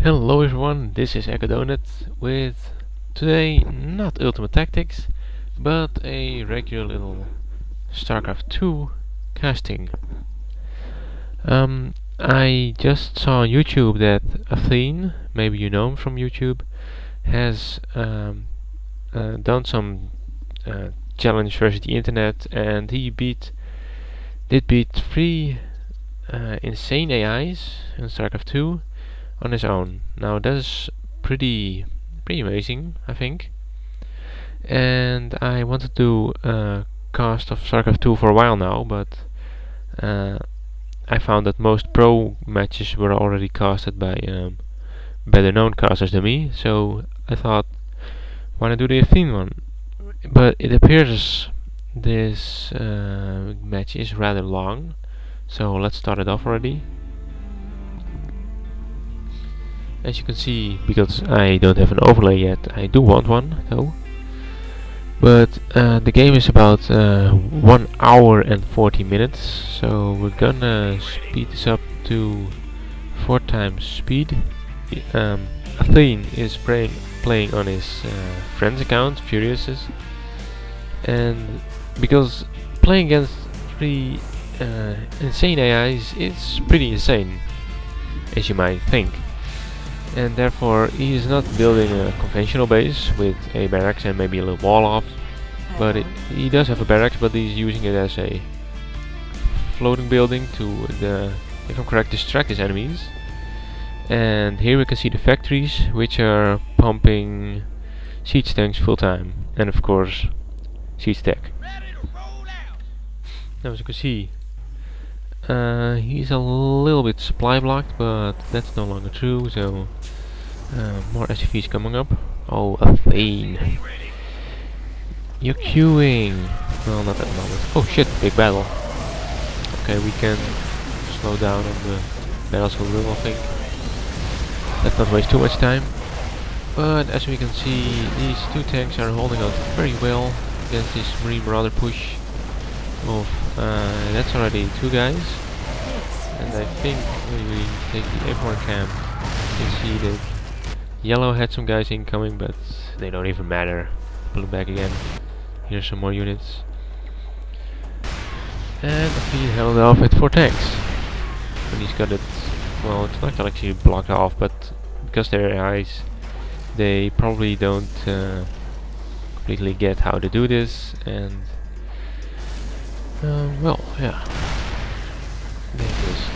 Hello everyone, this is Echodonut with today not Ultimate Tactics, but a regular little Starcraft 2 casting. I just saw on YouTube that Athene, maybe you know him from YouTube, has done some challenge versus the internet, and he did beat three insane AIs in StarCraft 2 on his own. Now that is pretty amazing, I think. And I wanted to do a cast of StarCraft 2 for a while now, but I found that most pro matches were already casted by better known casters than me, so I thought, why not do the Athene one? But it appears this match is rather long, so let's start it off already. As you can see, because I don't have an overlay yet, I do want one though. But the game is about 1 hour and 40 minutes, so we're gonna speed this up to 4 times speed. Athene is playing on his friend's account, Furious's, and because playing against three insane AIs is pretty insane, as you might think. And therefore he is not building a conventional base with a barracks and maybe a little wall off, but he does have a barracks, but he's using it as a floating building to, if I'm correct, distract his enemies. And here we can see the factories, which are pumping siege tanks full time, and of course siege tech. Now as you can see, he's a little bit supply blocked, but that's no longer true, so more SCVs coming up. Oh, Athene, you're queuing. Well, not at the moment. Oh shit, big battle. Okay, we can slow down on the battles for real, I think. Let's not waste too much time. But as we can see, these two tanks are holding out very well against this Marine Marauder push of that's already 2 guys, and I think when we take the airborne camp, you can see that yellow had some guys incoming, but they don't even matter. Pull it back again. Here's some more units, and he held off with 4 tanks. And he's got it. Well, it's not actually blocked off, but because they're AIs, they probably don't completely get how to do this, and well, yeah. They just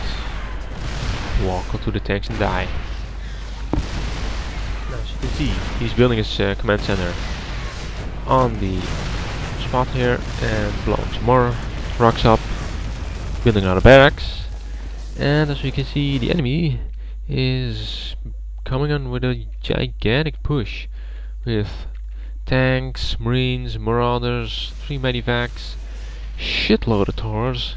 walk onto the tanks and die. Now, as you can see, he's building his command center on the spot here and blowing some more rocks up, building another barracks. And as we can see, the enemy is coming on with a gigantic push with tanks, marines, marauders, 3 medivacs, shitload of Taurs,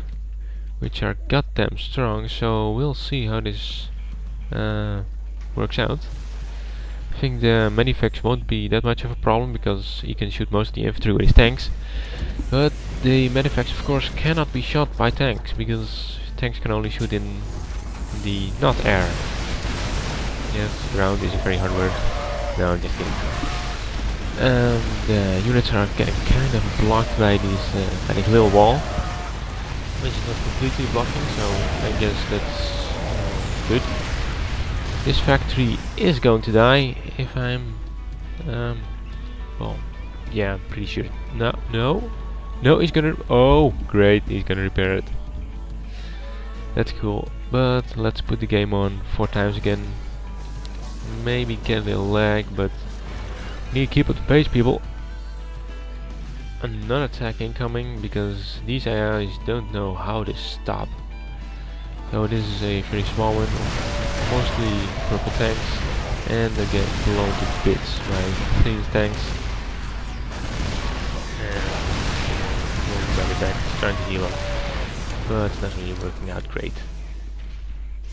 which are goddamn strong, so we'll see how this works out. I think the medivacs won't be that much of a problem because he can shoot most of the infantry with his tanks, but the medivacs of course cannot be shot by tanks because tanks can only shoot in the not air. Yes, ground is a very hard word. No, I'm just kidding. The units are getting kind of blocked by this little wall, which is not completely blocking, so I guess that's good. This factory is going to die if I'm well, yeah, I'm pretty sure. No, he's gonna, oh great, he's gonna repair it. That's cool, but let's put the game on 4 times again. Maybe get a little lag, but need to keep up the pace, people. Another attack incoming because these AIs don't know how to stop. So this is a very small one, mostly purple tanks, and they get blown to bits by Athene's tanks. And going back, trying to heal up, but it's not really working out great.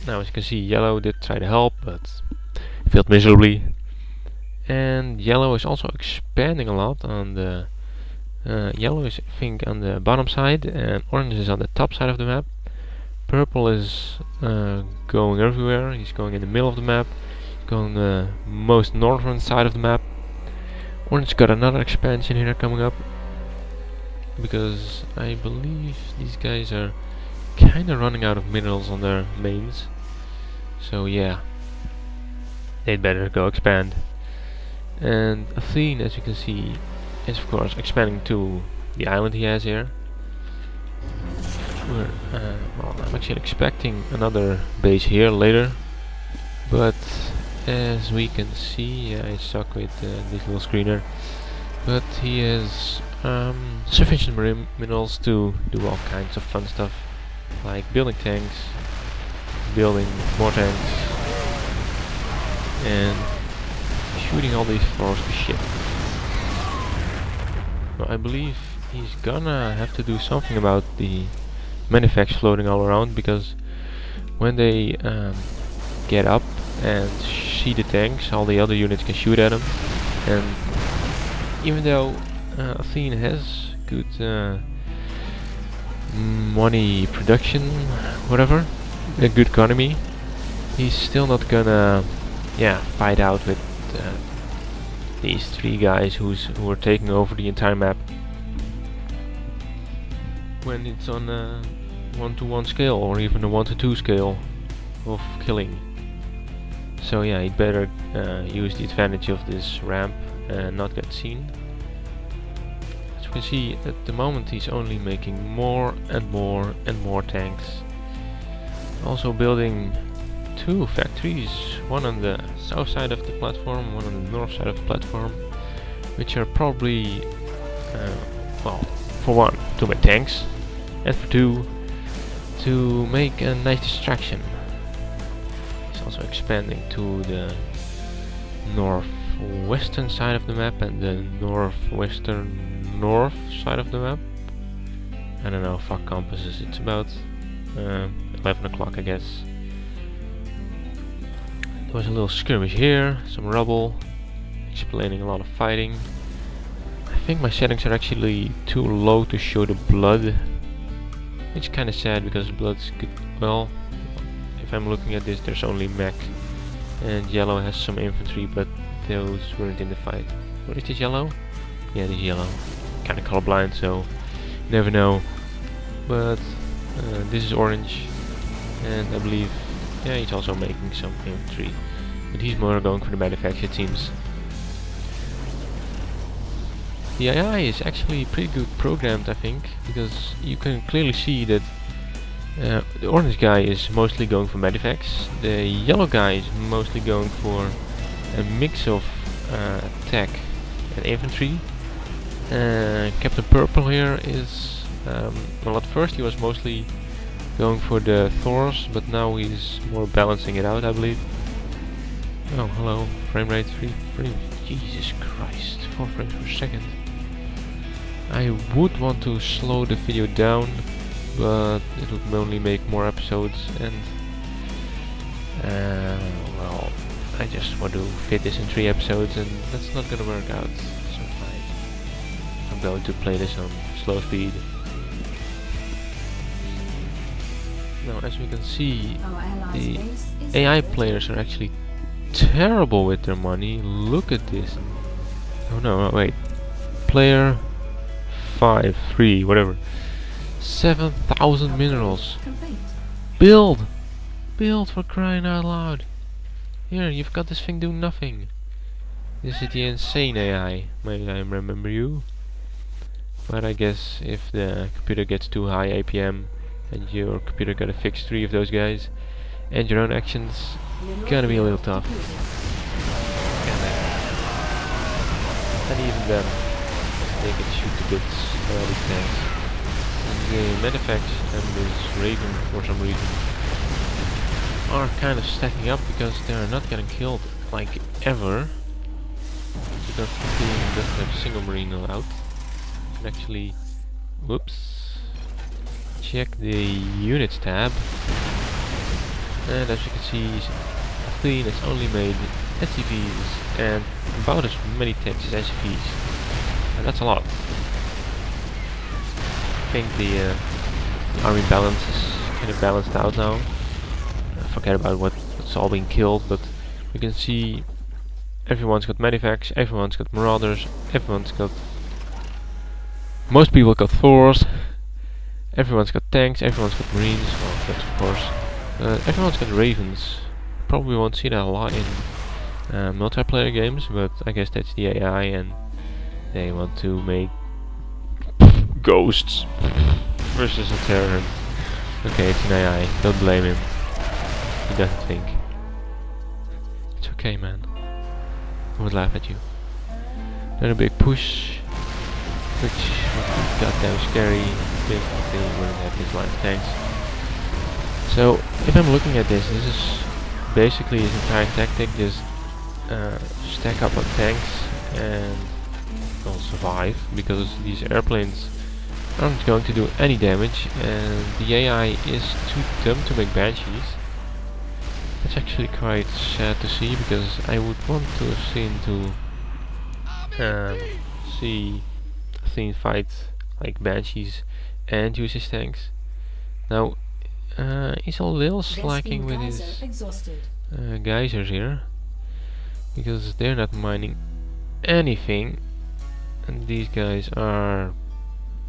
Now as you can see, yellow did try to help, but failed miserably. And yellow is also expanding a lot on the yellow is, I think, on the bottom side, and orange is on the top side of the map. Purple is going everywhere. He's going in the middle of the map. going the most northern side of the map. Orange got another expansion here coming up, because I believe these guys are kinda running out of minerals on their mains. So yeah, they'd better go expand. And Athene, as you can see, is of course expanding to the island he has here. Well, I'm actually expecting another base here later, but as we can see, yeah, I suck with this little screener, but he has sufficient minerals to do all kinds of fun stuff, like building tanks, building more tanks, and shooting all these forest to shit. Well, I believe he's gonna have to do something about the manufacts floating all around, because when they get up and see the tanks, all the other units can shoot at them. And even though Athene has good money production, whatever, a good economy, he's still not gonna fight out with these three guys who are taking over the entire map when it's on a 1-to-1 scale, or even a 1-to-2 scale of killing. So yeah, he'd better use the advantage of this ramp and not get seen. As you can see, at the moment he's only making more and more and more tanks. Also building two factories, one on the south side of the platform, one on the north side of the platform, which are probably, well, for one, to make tanks, and for two, to make a nice distraction. He's also expanding to the northwestern side of the map and the northwestern north side of the map. I don't know, fuck compasses, it's about 11 o'clock I guess. There was a little skirmish here, some rubble, explaining a lot of fighting. I think my settings are actually too low to show the blood, which is kinda sad because blood's good. Well, if I'm looking at this, there's only mech, and yellow has some infantry, but those weren't in the fight. What is this yellow? Yeah, this yellow. Kinda colorblind, so never know. But this is orange, and I believe, yeah, he's also making some infantry, but he's more going for the manufacture, it seems. The AI is actually pretty good programmed, I think, because you can clearly see that the orange guy is mostly going for medifacts, the yellow guy is mostly going for a mix of tech and infantry. Captain Purple here is, well, at first he was mostly going for the Thors, but now he's more balancing it out, I believe. Oh, hello, frame rate 3 frames. Jesus Christ, 4 frames per second. I would want to slow the video down, but it would only make more episodes, and well, I just want to fit this in 3 episodes, and that's not gonna work out. So fine, I'm going to play this on slow speed. Now, as we can see, the AI players are actually terrible with their money. Look at this. Oh no, wait. Player 5, 3, whatever. 7,000 minerals. Build! Build, for crying out loud. Here, you've got this thing doing nothing. This is the insane AI. May I remember you? But I guess if the computer gets too high APM, and your computer gotta fix 3 of those guys, and your own actions, gonna be a little tough. And even then, they can shoot to bits all these tanks. And the manufacts and this Raven, for some reason, are kind of stacking up because they're not getting killed, like, ever. Because the team doesn't have a single marine allowed. And actually, whoops. Check the units tab, and as you can see, Athene has only made SCVs and about as many tanks as SCVs, and that's a lot. I think the army balance is kind of balanced out now. Forget about what's all being killed, but We can see everyone's got medivacs, everyone's got marauders, everyone's got... most people got Thors, everyone's got tanks, everyone's got marines, well that's of course. Everyone's got ravens. Probably won't see that a lot in multiplayer games, but I guess that's the AI and they want to make ghosts versus a terror. Okay, it's an AI, don't blame him. He doesn't think. It's okay, man. I would laugh at you. Then a big push, which would be goddamn scary. Basically, we wouldn't have this line of tanks. So, if I'm looking at this, this is basically his entire tactic. Just stack up on tanks and will survive, because these airplanes aren't going to do any damage, and the AI is too dumb to make banshees. It's actually quite sad to see, because I would want to have seen see Athene fight like banshees and use his tanks. Now he's a little slacking with his geysers here, because they're not mining anything, and these guys are,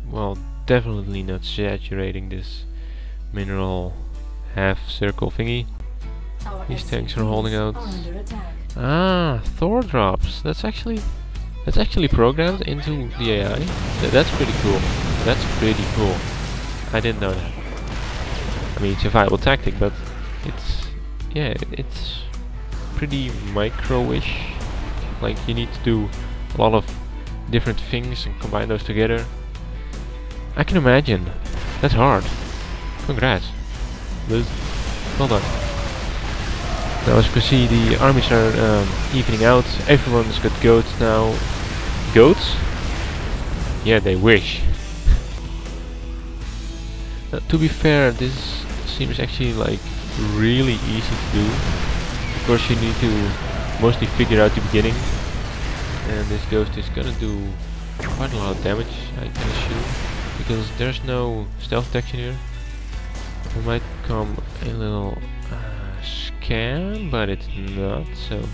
well, definitely not saturating this mineral half circle thingy. These tanks are holding out. Ah, Thor drops. That's actually programmed into the AI. That's pretty cool. That's pretty cool. I didn't know that. I mean, it's a viable tactic, but it's, yeah, it's pretty micro-ish. Like, you need to do a lot of different things and combine those together. I can imagine. That's hard. Congrats, Liz. Well done. Now, as you can see, the armies are evening out. Everyone's got goats now. Goats? Yeah, they wish. To be fair, this seems actually like really easy to do. Of course, you need to mostly figure out the beginning, and this ghost is gonna do quite a lot of damage, I can assume, because there's no stealth detection here. It might come a little scam, but it's not. So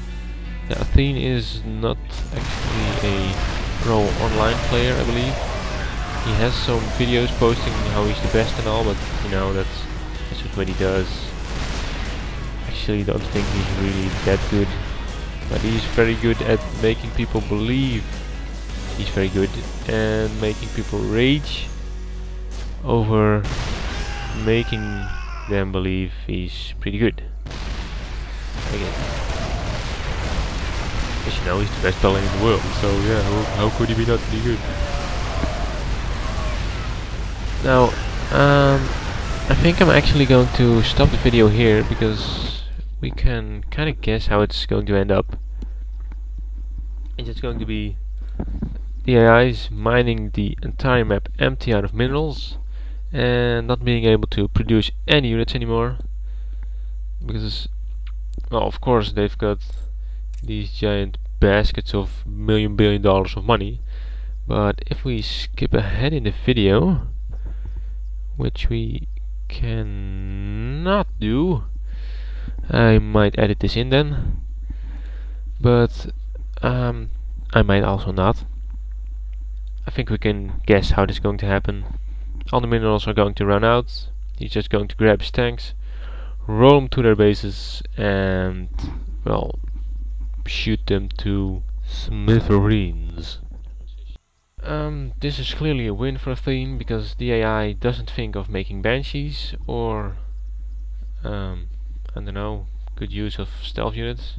yeah, Athene is not actually a pro online player, I believe. He has some videos posting how he's the best and all, but you know, that's just what he does. Actually, don't think he's really that good, but he's very good at making people believe he's very good and making people rage over making them believe he's pretty good. Again, as you know, he's the best paladin in the world, so yeah, how could he be not pretty good? Now, I think I'm actually going to stop the video here, because we can kind of guess how it's going to end up. It's just going to be the AIs mining the entire map empty out of minerals and not being able to produce any units anymore, because, well, of course they've got these giant baskets of billion dollars of money. But if we skip ahead in the video, which we cannot do, I might edit this in then, but I might also not. I think we can guess how this is going to happen. All the minerals are going to run out. He's just going to grab his tanks, roll them to their bases, and, well, shoot them to smithereens. This is clearly a win for Athene, because the AI doesn't think of making banshees or I don't know, good use of stealth units.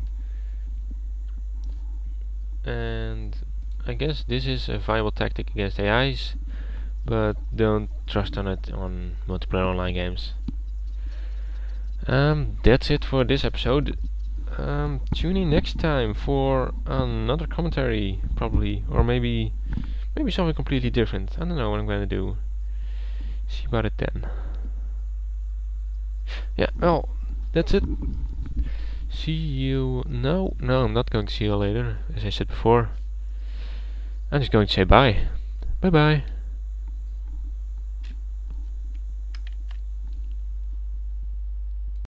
And I guess this is a viable tactic against AIs, but don't trust on it on multiplayer online games. That's it for this episode. Tune in next time for another commentary, probably, or maybe something completely different. I don't know what I'm gonna do. See about it then. Yeah, well, that's it. See you. No, I'm not going to see you later, as I said before. I'm just going to say bye. Bye bye.